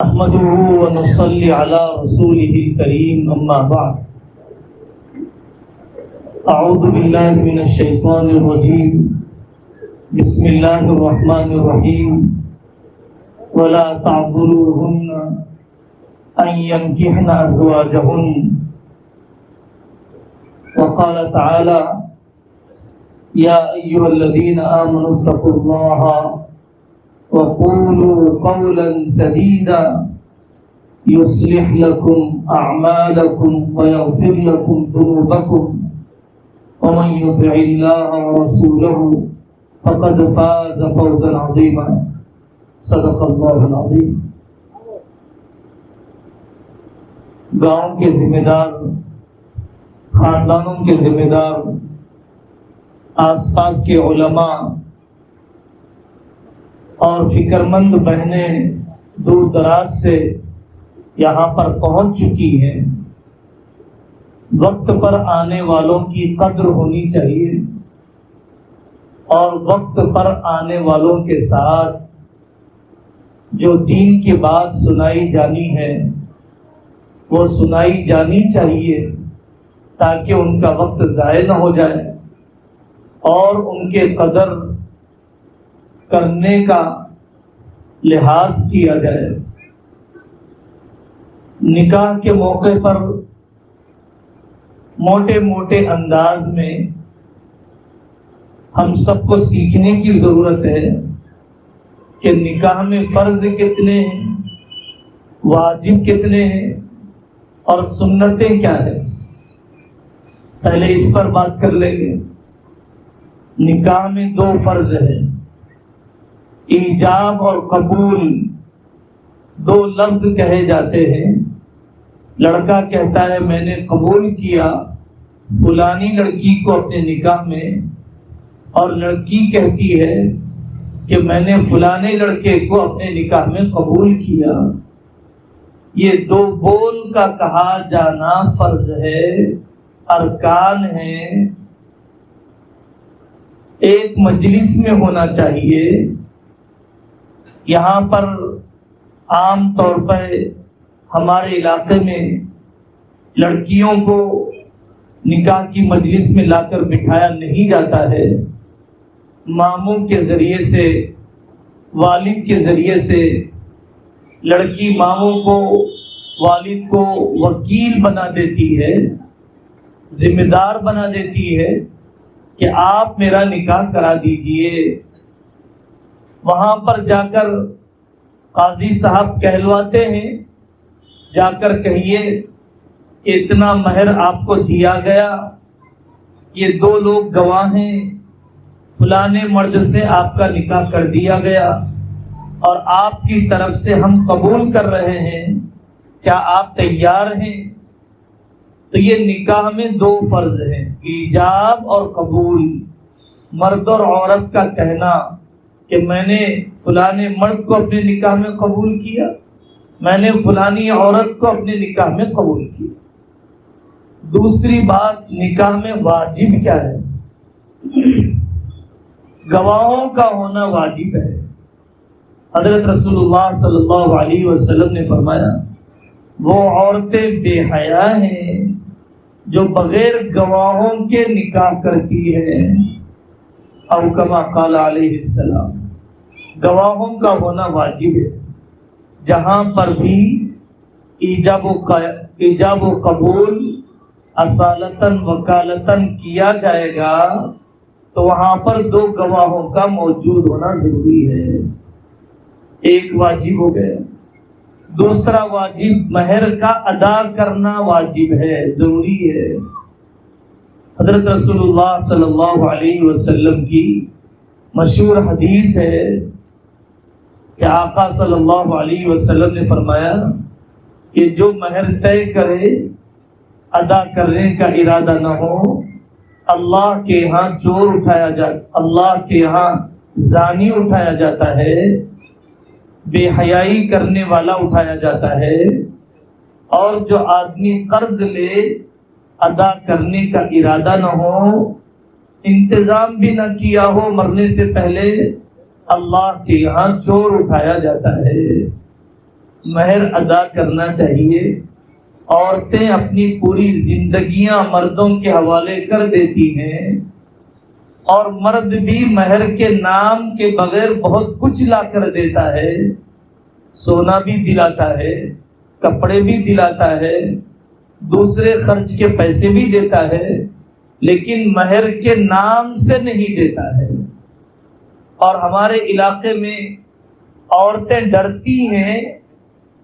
نحمده ونصلي على رسوله الكريم أما بعد أعوذ بالله من الشيطان الرجيم بسم الله الرحمن الرحيم ولا تعذلوهن أن ينكحن أزواجهن وقال تعالى يا أيها الذين آمنوا اتقوا الله وقولوا قولا سديدا يصلح لكم أعمالكم ويغفر لكم ذنوبكم ومن يطع الله ورسوله فقد فاز فوزا عظيما صدق الله العظيم۔ گاؤں کے ذمہ دار، خاندانوں کے ذمہ دار، آس پاس کے علماء اور فکر مند بہنیں دور دراز سے یہاں پر پہنچ چکی ہیں۔ وقت پر آنے والوں کی قدر ہونی چاہیے اور وقت پر آنے والوں کے ساتھ جو دین کی بات سنائی جانی ہے وہ سنائی جانی چاہیے تاکہ ان کا وقت ضائع نہ ہو جائے اور ان کے قدر کرنے کا لحاظ کیا جائے۔ نکاح کے موقع پر موٹے موٹے انداز میں ہم سب کو سیکھنے کی ضرورت ہے کہ نکاح میں فرض کتنے ہیں، واجب کتنے ہیں اور سنتیں کیا ہیں۔ پہلے اس پر بات کر لیں گے۔ نکاح میں دو فرض ہیں، ایجاب اور قبول۔ دو لفظ کہے جاتے ہیں۔ لڑکا کہتا ہے میں نے قبول کیا فلانی لڑکی کو اپنے نکاح میں، اور لڑکی کہتی ہے کہ میں نے فلانے لڑکے کو اپنے نکاح میں قبول کیا۔ یہ دو بول کا کہا جانا فرض ہے، ارکان ہیں، ایک مجلس میں ہونا چاہیے۔ یہاں پر عام طور پر ہمارے علاقے میں لڑکیوں کو نکاح کی مجلس میں لا کر بٹھایا نہیں جاتا ہے۔ ماموں کے ذریعے سے، والد کے ذریعے سے لڑکی ماموں کو، والد کو وکیل بنا دیتی ہے، ذمہ دار بنا دیتی ہے کہ آپ میرا نکاح کرا دیجئے۔ وہاں پر جا کر قاضی صاحب کہلواتے ہیں، جا کر کہیے کہ اتنا مہر آپ کو دیا گیا، یہ دو لوگ گواہ ہیں، فلانے مرد سے آپ کا نکاح کر دیا گیا اور آپ کی طرف سے ہم قبول کر رہے ہیں، کیا آپ تیار ہیں؟ تو یہ نکاح میں دو فرض ہیں، ایجاب اور قبول۔ مرد اور عورت کا کہنا کہ میں نے فلانے مرد کو اپنے نکاح میں قبول کیا، میں نے فلانی عورت کو اپنے نکاح میں قبول کیا۔ دوسری بات، نکاح میں واجب کیا ہے؟ گواہوں کا ہونا واجب ہے۔ حضرت رسول اللہ صلی اللہ علیہ وسلم نے فرمایا وہ عورتیں بے حیا ہیں جو بغیر گواہوں کے نکاح کرتی ہیں، او کما قال علیہ السلام۔ گواہوں کا ہونا واجب ہے۔ جہاں پر بھی ایجاب و قبول اصالتاً وکالتاً کیا جائے گا تو وہاں پر دو گواہوں کا موجود ہونا ضروری ہے۔ ایک واجب ہو گیا۔ دوسرا واجب، مہر کا ادا کرنا واجب ہے، ضروری ہے۔ حضرت رسول اللہ صلی اللہ علیہ وسلم کی مشہور حدیث ہے کہ آقا صلی اللہ علیہ وسلم نے فرمایا کہ جو مہر طے کرے، ادا کرنے کا ارادہ نہ ہو، اللہ کے ہاں چور اٹھایا جاتا، اللہ کے ہاں زانی اٹھایا جاتا ہے، بے حیائی کرنے والا اٹھایا جاتا ہے، اور جو آدمی قرض لے ادا کرنے کا ارادہ نہ ہو، انتظام بھی نہ کیا ہو، مرنے سے پہلے اللہ کے یہاں چور اٹھایا جاتا ہے۔ مہر ادا کرنا چاہیے۔ عورتیں اپنی پوری زندگیاں مردوں کے حوالے کر دیتی ہیں، اور مرد بھی مہر کے نام کے بغیر بہت کچھ لا کر دیتا ہے، سونا بھی دلاتا ہے، کپڑے بھی دلاتا ہے، دوسرے خرچ کے پیسے بھی دیتا ہے، لیکن مہر کے نام سے نہیں دیتا ہے۔ اور ہمارے علاقے میں عورتیں ڈرتی ہیں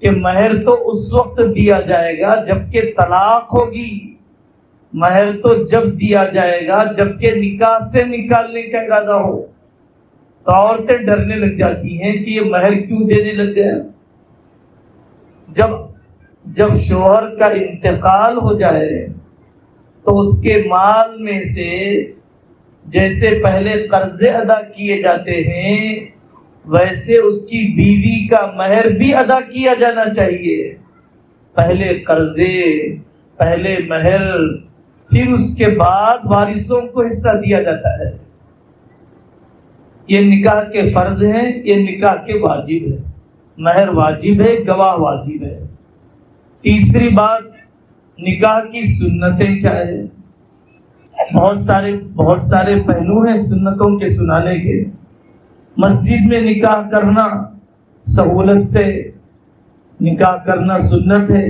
کہ مہر تو اس وقت دیا جائے گا جب کہ طلاق ہوگی، مہر تو جب دیا جائے گا جب کہ نکاح سے نکالنے کا ارادہ ہو۔ تو عورتیں ڈرنے لگ جاتی ہیں کہ یہ مہر کیوں دینے لگ گیا۔ جب شوہر کا انتقال ہو جائے تو اس کے مال میں سے جیسے پہلے قرضے ادا کیے جاتے ہیں، ویسے اس کی بیوی کا مہر بھی ادا کیا جانا چاہیے۔ پہلے قرضے، پہلے مہر، پھر اس کے بعد وارثوں کو حصہ دیا جاتا ہے۔ یہ نکاح کے فرض ہیں، یہ نکاح کے واجب ہے۔ مہر واجب ہے، گواہ واجب ہے۔ تیسری بات، نکاح کی سنتیں کیا ہے؟ بہت سارے پہلو ہیں سنتوں کے سنانے کے۔ مسجد میں نکاح کرنا سہولت سے نکاح کرنا سنت ہے۔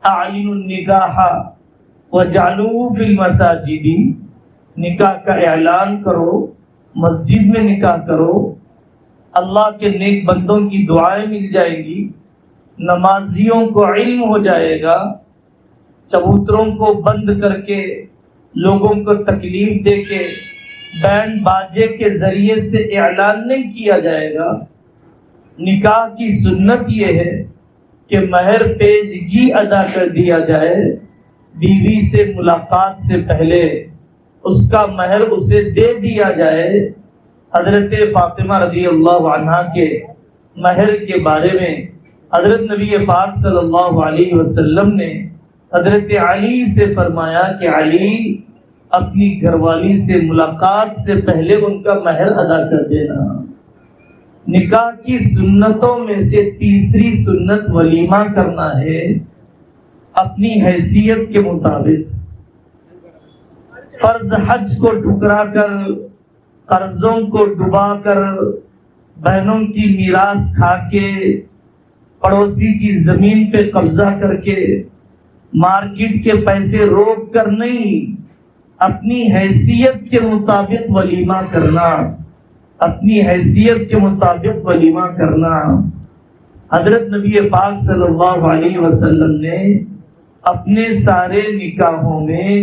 اعلنوا النکاح وجعلوه فی المساجد، نکاح کا اعلان کرو، مسجد میں نکاح کرو، اللہ کے نیک بندوں کی دعائیں مل جائیں گی، نمازیوں کو علم ہو جائے گا، چبوتروں کو بند کر کے لوگوں کو تکلیف دے کے بینڈ باجے کے ذریعے سے اعلان نہیں کیا جائے گا۔ نکاح کی سنت یہ ہے کہ مہر پیشگی ادا کر دیا جائے، بیوی سے ملاقات سے پہلے اس کا مہر اسے دے دیا جائے۔ حضرت فاطمہ رضی اللہ عنہا کے مہر کے بارے میں حضرت نبی پاک صلی اللہ علیہ وسلم نے حضرت علی سے فرمایا کہ علی اپنی گھر والی سے ملاقات سے پہلے ان کا مہر ادا کر دینا۔ نکاح کی سنتوں میں سے تیسری سنت ولیمہ کرنا ہے، اپنی حیثیت کے مطابق۔ فرض حج کو ٹھکرا کر، قرضوں کو ڈبا کر، بہنوں کی میراث کھا کے، پڑوسی کی زمین پہ قبضہ کر کے، مارکیٹ کے پیسے روک کر نہیں، اپنی حیثیت کے مطابق ولیمہ کرنا، اپنی حیثیت کے مطابق ولیمہ کرنا۔ حضرت نبی پاک صلی اللہ علیہ وسلم نے اپنے سارے نکاحوں میں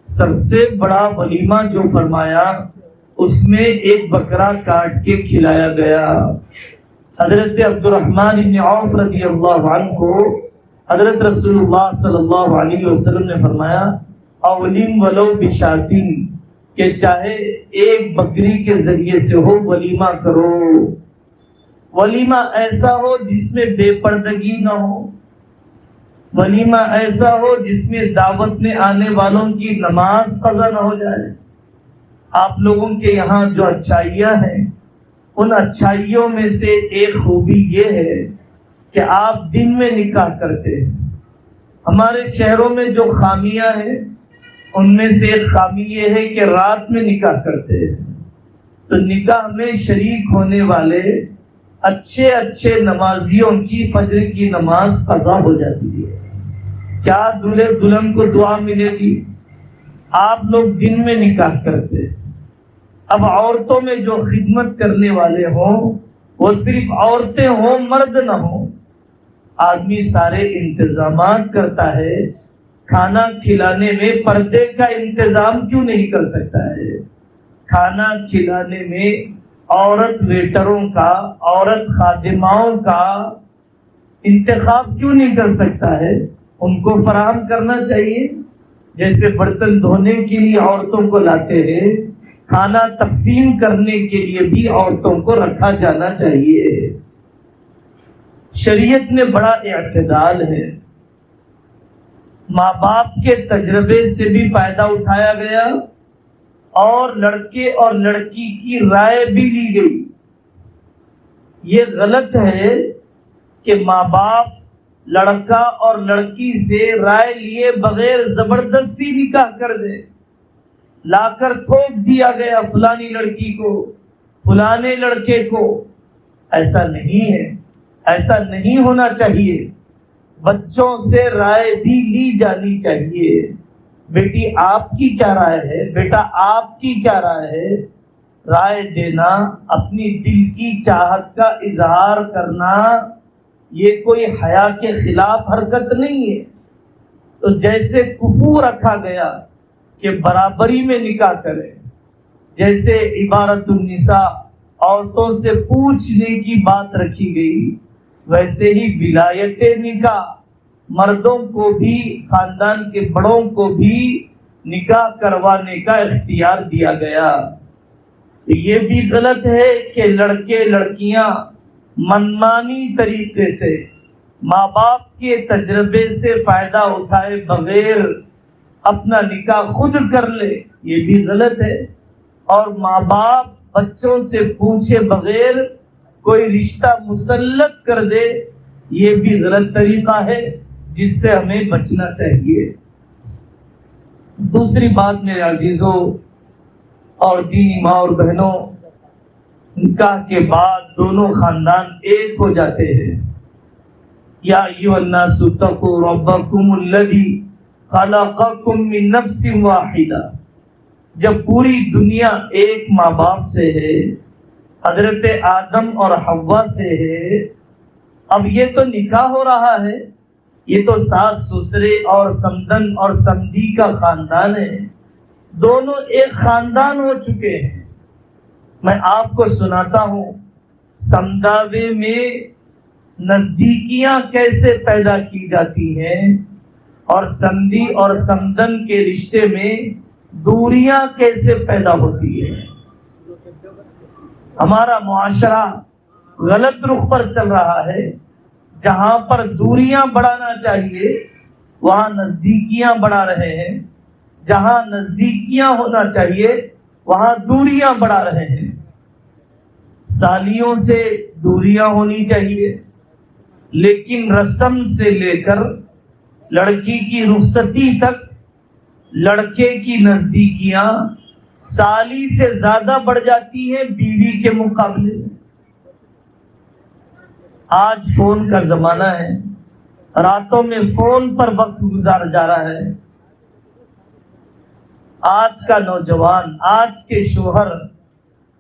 سب سے بڑا ولیمہ جو فرمایا اس میں ایک بکرا کاٹ کے کھلایا گیا۔ حضرت عبد الرحمن بن عوف رضی اللہ عنہ کو حضرت رسول اللہ صلی اللہ علیہ وسلم نے فرمایا اولیم ولو بشاتین، کہ چاہے ایک بکری کے ذریعے سے ہو ولیمہ کرو۔ ولیمہ ایسا ہو جس میں بے پردگی نہ ہو، ولیمہ ایسا ہو جس میں دعوت میں آنے والوں کی نماز قضا نہ ہو جائے۔ آپ لوگوں کے یہاں جو اچھائیاں ہیں ان اچھائیوں میں سے ایک خوبی یہ ہے کہ آپ دن میں نکاح کرتے ہیں۔ ہمارے شہروں میں جو خامیاں ہیں ان میں سے ایک خامی یہ ہے کہ رات میں نکاح کرتے ہیں۔ تو نکاح میں شریک ہونے والے اچھے اچھے نمازیوں کی فجر کی نماز قضا ہو جاتی ہے۔ کیا دلہے دلہن کو دعا ملے گی؟ آپ لوگ دن میں نکاح کرتے ہیں۔ اب عورتوں میں جو خدمت کرنے والے ہوں وہ صرف عورتیں ہوں، مرد نہ ہوں۔ آدمی سارے انتظامات کرتا ہے، کھانا کھلانے میں پردے کا انتظام کیوں نہیں کر سکتا ہے؟ کھانا کھلانے میں عورت ویٹروں کا، عورت خادماؤں کا انتخاب کیوں نہیں کر سکتا ہے؟ ان کو فراہم کرنا چاہیے۔ جیسے برتن دھونے کے لیے عورتوں کو لاتے ہیں، کھانا تقسیم کرنے کے لیے بھی عورتوں کو رکھا جانا چاہیے۔ شریعت میں بڑا اعتدال ہے، ماں باپ کے تجربے سے بھی فائدہ اٹھایا گیا اور لڑکے اور لڑکی کی رائے بھی لی گئی۔ یہ غلط ہے کہ ماں باپ لڑکا اور لڑکی سے رائے لیے بغیر زبردستی نکاح کر دے، لا کر تھوپ دیا گیا فلانی لڑکی کو، فلانے لڑکے کو. ایسا نہیں ہے، ایسا نہیں ہونا چاہیے. بچوں سے رائے بھی لی جانی چاہیے. بیٹی آپ کی کیا رائے ہے، بیٹا آپ کی کیا رائے ہے. رائے دینا، اپنی دل کی چاہت کا اظہار کرنا، یہ کوئی حیا کے خلاف حرکت نہیں ہے. تو جیسے کفو رکھا گیا کہ برابری میں نکاح کرے، جیسے عبارت النساء عورتوں سے پوچھنے کی بات رکھی گئی، ویسے ہی ولایت نکاح مردوں کو بھی، خاندان کے بڑوں کو بھی نکاح کروانے کا اختیار دیا گیا. تو یہ بھی غلط ہے کہ لڑکے لڑکیاں منمانی طریقے سے ماں باپ کے تجربے سے فائدہ اٹھائے بغیر اپنا نکاح خود کر لے، یہ بھی غلط ہے. اور ماں باپ بچوں سے پوچھے بغیر کوئی رشتہ مسلط کر دے، یہ بھی غلط طریقہ ہے جس سے ہمیں بچنا چاہیے. دوسری بات میرے عزیزوں اور دینی ماں اور بہنوں، نکاح کے بعد دونوں خاندان ایک ہو جاتے ہیں. یا ایھا الناس اتقوا ربکم الذی خلقکم من نفس واحدہ. جب پوری دنیا ایک ماں باپ سے ہے، حضرت آدم اور حوا سے ہے، اب یہ تو نکاح ہو رہا ہے، یہ تو ساس سسرے اور سمدن اور سمدی کا خاندان ہے، دونوں ایک خاندان ہو چکے ہیں. میں آپ کو سناتا ہوں سمداوے میں نزدیکیاں کیسے پیدا کی جاتی ہیں اور سمدی اور سمدن کے رشتے میں دوریاں کیسے پیدا ہوتی ہیں. ہمارا معاشرہ غلط رخ پر چل رہا ہے. جہاں پر دوریاں بڑھانا چاہیے وہاں نزدیکیاں بڑھا رہے ہیں، جہاں نزدیکیاں ہونا چاہیے وہاں دوریاں بڑھا رہے ہیں. سالیوں سے دوریاں ہونی چاہیے، لیکن رسم سے لے کر لڑکی کی رخصتی تک لڑکے کی نزدیکیاں سالی سے زیادہ بڑھ جاتی ہیں بیوی کے مقابلے. آج فون کا زمانہ ہے، راتوں میں فون پر وقت گزار جا رہا ہے. آج کا نوجوان، آج کے شوہر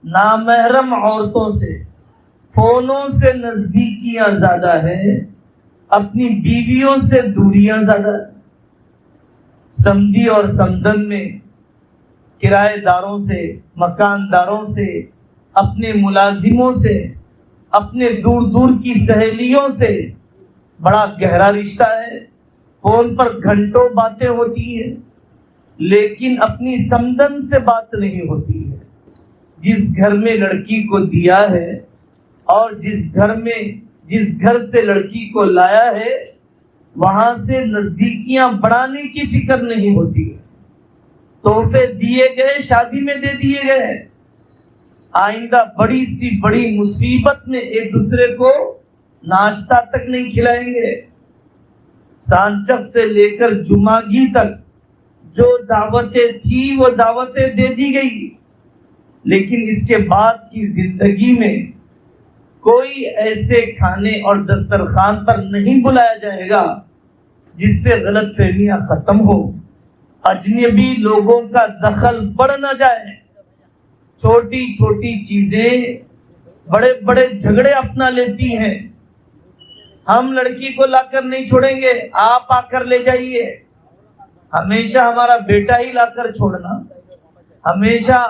نامحرم عورتوں سے، فونوں سے نزدیکیاں زیادہ ہیں، اپنی بیویوں سے دوریاں زیادہ. سمدی اور سمدن میں کرایہ داروں سے، مکانداروں سے، اپنے ملازموں سے، اپنے دور دور کی سہیلیوں سے بڑا گہرا رشتہ ہے. فون پر گھنٹوں باتیں ہوتی ہیں، لیکن اپنی سمدن سے بات نہیں ہوتی ہے. جس گھر میں لڑکی کو دیا ہے اور جس گھر سے لڑکی کو لایا ہے، وہاں سے نزدیکیاں بڑھانے کی فکر نہیں ہوتی. تحفے دیے گئے، شادی میں دے دیے گئے، آئندہ بڑی سی بڑی مصیبت میں ایک دوسرے کو ناشتہ تک نہیں کھلائیں گے. سانچف سے لے کر جمعگی تک جو دعوتیں تھی وہ دعوتیں دے دی گئی، لیکن اس کے بعد کی زندگی میں کوئی ایسے کھانے اور دسترخوان پر نہیں بلایا جائے گا جس سے غلط فہمیاں ختم ہو، اجنبی لوگوں کا دخل بڑھ نہ جائے. چھوٹی چھوٹی چیزیں بڑے بڑے جھگڑے اپنا لیتی ہیں. ہم لڑکی کو لا کر نہیں چھوڑیں گے، آپ آ کر لے جائیے. ہمیشہ ہمارا بیٹا ہی لا کر چھوڑنا، ہمیشہ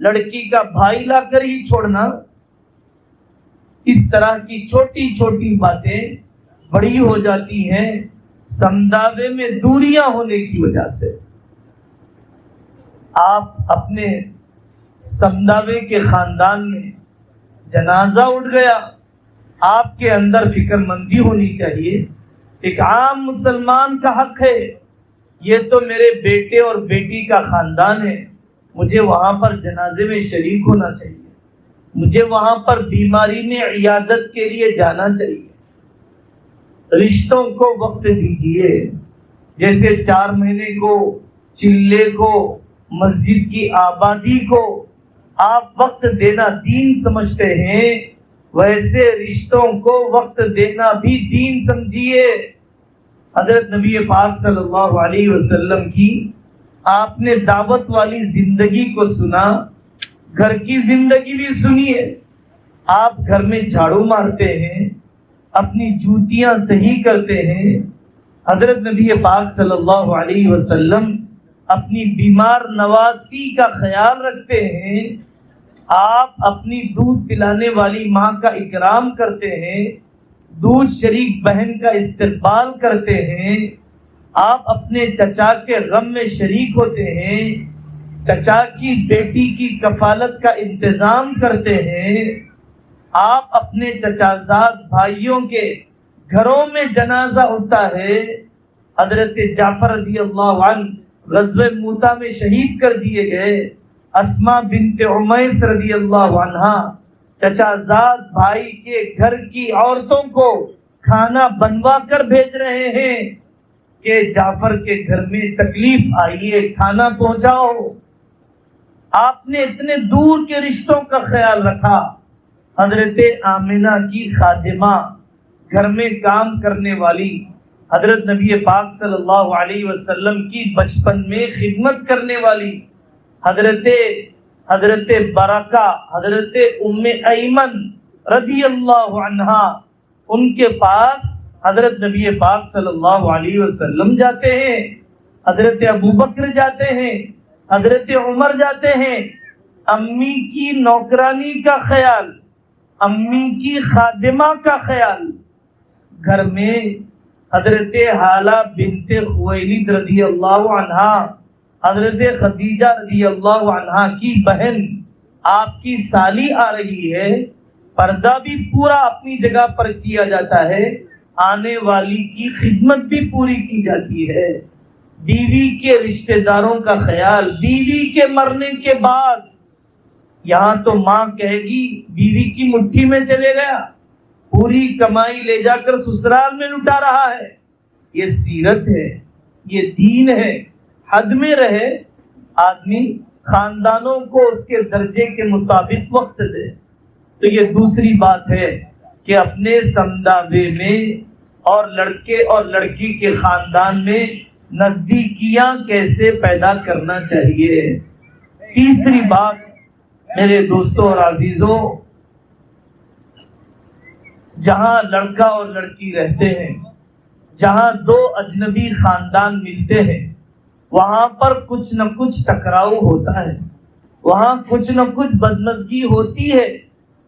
لڑکی کا بھائی لا کر ہی چھوڑنا. اس طرح کی چھوٹی چھوٹی باتیں بڑی ہو جاتی ہیں سمداوے میں دوریاں ہونے کی وجہ سے. آپ اپنے سمداوے کے خاندان میں جنازہ اٹھ گیا، آپ کے اندر فکر مندی ہونی چاہیے. ایک عام مسلمان کا حق ہے، یہ تو میرے بیٹے اور بیٹی کا خاندان ہے، مجھے وہاں پر جنازے میں شریک ہونا چاہیے، مجھے وہاں پر بیماری میں عیادت کے لیے جانا چاہیے. رشتوں کو وقت دیجیے. جیسے 4 مہینے کو، چلے کو، مسجد کی آبادی کو آپ وقت دینا دین سمجھتے ہیں، ویسے رشتوں کو وقت دینا بھی دین سمجھیے. حضرت نبی پاک صلی اللہ علیہ وسلم کی آپ نے دعوت والی زندگی کو سنا، گھر کی زندگی بھی سنیے. آپ گھر میں جھاڑو مارتے ہیں، اپنی جوتیاں صحیح کرتے ہیں. حضرت نبی پاک صلی اللہ علیہ وسلم اپنی بیمار نواسی کا خیال رکھتے ہیں. آپ اپنی دودھ پلانے والی ماں کا اکرام کرتے ہیں، دودھ شریک بہن کا استقبال کرتے ہیں. آپ اپنے چچا کے غم میں شریک ہوتے ہیں، چچا کی بیٹی کی کفالت کا انتظام کرتے ہیں. آپ اپنے چچا زاد بھائیوں کے گھروں میں جنازہ ہوتا ہے. حضرت جعفر رضی اللہ عنہ غزوہ موتا میں شہید کر دیے گئے. اسماء بنت عمیس رضی اللہ عنہا چچا زاد بھائی کے گھر کی عورتوں کو کھانا بنوا کر بھیج رہے ہیں کہ جعفر کے گھر میں تکلیف آئی ہے، کھانا پہنچاؤ. آپ نے اتنے دور کے رشتوں کا خیال رکھا. حضرت آمنہ کی خادمہ، گھر میں کام کرنے والی، حضرت نبی پاک صلی اللہ علیہ وسلم کی بچپن میں خدمت کرنے والی حضرت برکہ، حضرت ام ایمن رضی اللہ عنہا، ان کے پاس حضرت نبی پاک صلی اللہ علیہ وسلم جاتے ہیں، حضرت ابو بکر جاتے ہیں، حضرت عمر جاتے ہیں. امی کی نوکرانی کا خیال، امی کی خادمہ کا خیال. گھر میں حضرت حالہ بنت خویلد رضی اللہ عنہا، حضرت خدیجہ رضی اللہ عنہا کی بہن، آپ کی سالی آ رہی ہے. پردہ بھی پورا اپنی جگہ پر کیا جاتا ہے، آنے والی کی خدمت بھی پوری کی جاتی ہے. بیوی کے رشتہ داروں کا خیال، بیوی کے مرنے کے بعد. یہاں تو ماں کہے گی بیوی کی مٹھی میں چلے گیا، پوری کمائی لے جا کر سسرال میں لٹا رہا ہے. یہ سیرت ہے، یہ دین ہے. حد میں رہے آدمی، خاندانوں کو اس کے درجے کے مطابق وقت دے. تو یہ دوسری بات ہے کہ اپنے سمداوے میں اور لڑکے اور لڑکی کے خاندان میں نزدیکیاں کیسے پیدا کرنا چاہیے. تیسری بات میرے دوستوں اور عزیزوں، جہاں لڑکا اور لڑکی رہتے ہیں، جہاں دو اجنبی خاندان ملتے ہیں، وہاں پر کچھ نہ کچھ ٹکراؤ ہوتا ہے، وہاں کچھ نہ کچھ بدمزگی ہوتی ہے.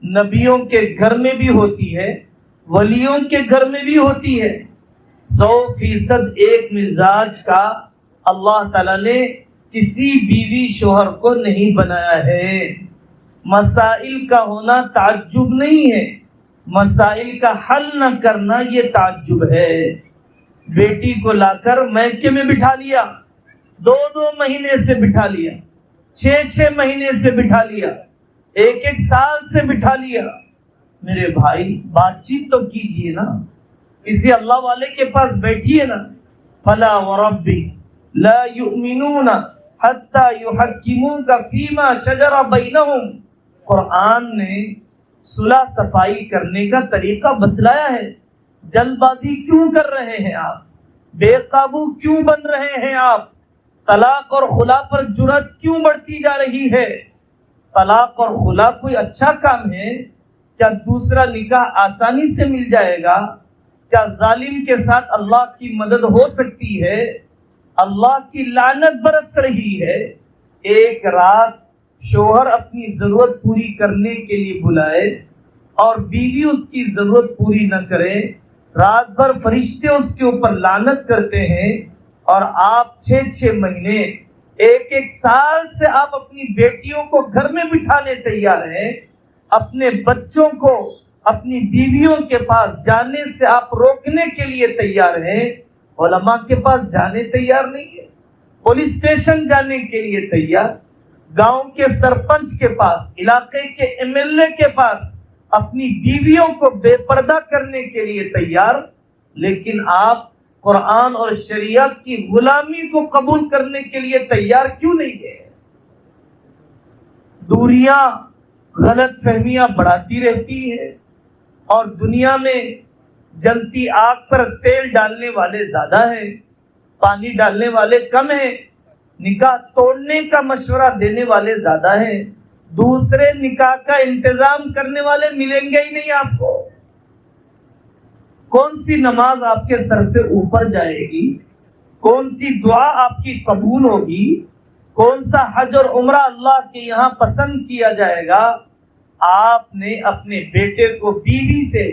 نبیوں کے گھر میں بھی ہوتی ہے، ولیوں کے گھر میں بھی ہوتی ہے. 100% ایک مزاج کا اللہ تعالیٰ نے کسی بیوی شوہر کو نہیں بنایا ہے. مسائل کا ہونا تعجب نہیں ہے، مسائل کا حل نہ کرنا یہ تعجب ہے. بیٹی کو لا کر میکے میں بٹھا لیا، 2 مہینے سے بٹھا لیا، 6 مہینے سے بٹھا لیا، 1 سال سے بٹھا لیا. میرے بھائی بات چیت تو کیجئے نا، کسی اللہ والے کے پاس بیٹھیے نا. فلا وربک لا یؤمنون حتی یحکموک فیما شجر بینہم. قرآن نے صلح صفائی کرنے کا طریقہ بتلایا ہے. جلد بازی کیوں کر رہے ہیں آپ؟ بے قابو کیوں بن رہے ہیں آپ؟ طلاق اور خلا پر جرأت کیوں بڑھتی جا رہی ہے؟ طلاق اور خلا کوئی اچھا کام ہے کیا؟ دوسرا نکاح آسانی سے مل جائے گا کیا؟ ظالم کے ساتھ اللہ کی مدد ہو سکتی ہے؟ اللہ کی لعنت برس رہی ہے. ایک رات شوہر اپنی ضرورت پوری کرنے کے لیے بلائے اور بیوی اس کی ضرورت پوری نہ کرے، رات بھر فرشتے اس کے اوپر لعنت کرتے ہیں، اور آپ 6 مہینے 1 سال سے آپ اپنی بیٹیوں کو گھر میں بٹھانے تیار ہیں، اپنے بچوں کو اپنی بیویوں کے پاس جانے سے آپ روکنے کے لیے تیار ہیں. علماء کے پاس جانے تیار نہیں ہے، پولیس اسٹیشن جانے کے لیے تیار، گاؤں کے سرپنچ کے پاس، علاقے کے MLA کے پاس اپنی بیویوں کو بے پردہ کرنے کے لیے تیار. لیکن آپ قرآن اور شریعت کی غلامی کو قبول کرنے کے لیے تیار کیوں نہیں ہیں؟ دوریاں، غلط فہمیاں بڑھاتی رہتی ہیں، اور دنیا میں جلتی آگ پر تیل ڈالنے والے زیادہ ہیں، پانی ڈالنے والے کم ہیں، نکاح توڑنے کا مشورہ دینے والے زیادہ ہیں، دوسرے نکاح کا انتظام کرنے والے ملیں گے ہی نہیں آپ کو۔ کون سی نماز آپ کے سر سے اوپر جائے گی؟ کون سی دعا آپ کی قبول ہوگی؟ کون سا حج اور عمرہ اللہ کے یہاں پسند کیا جائے گا؟ آپ نے اپنے بیٹے کو بیوی سے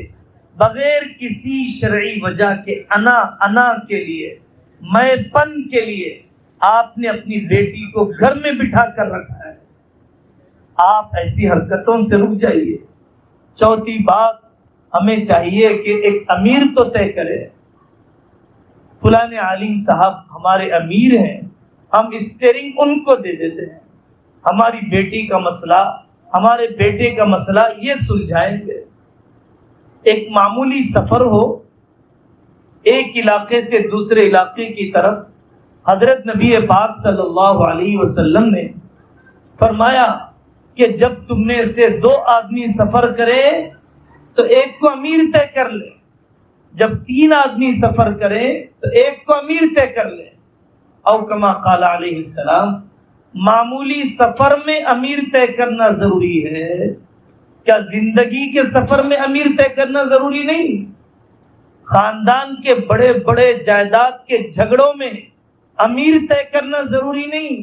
بغیر کسی شرعی وجہ کے انا کے لیے، میں پن کے لیے آپ نے اپنی بیٹی کو گھر میں بٹھا کر رکھا ہے۔ آپ ایسی حرکتوں سے رک جائیے۔ چوتھی بات، ہمیں چاہیے کہ ایک امیر تو طے کرے، فلاں عالم صاحب ہمارے امیر ہیں، ہم اسٹیئرنگ ان کو دے دیتے ہیں، ہماری بیٹی کا مسئلہ، ہمارے بیٹے کا مسئلہ یہ سلجھائیں گے۔ ایک معمولی سفر ہو ایک علاقے سے دوسرے علاقے کی طرف، حضرت نبی پاک صلی اللہ علیہ وسلم نے فرمایا کہ جب تم میں سے 2 آدمی سفر کرے تو ایک کو امیر طے کر لے، جب 3 آدمی سفر کرے تو ایک کو امیر طے کر لے۔ او کما قال علیہ السلام، معمولی سفر میں امیر طے کرنا ضروری ہے، کیا زندگی کے سفر میں امیر طے کرنا ضروری نہیں؟ خاندان کے بڑے بڑے جائیداد کے جھگڑوں میں امیر طے کرنا ضروری نہیں؟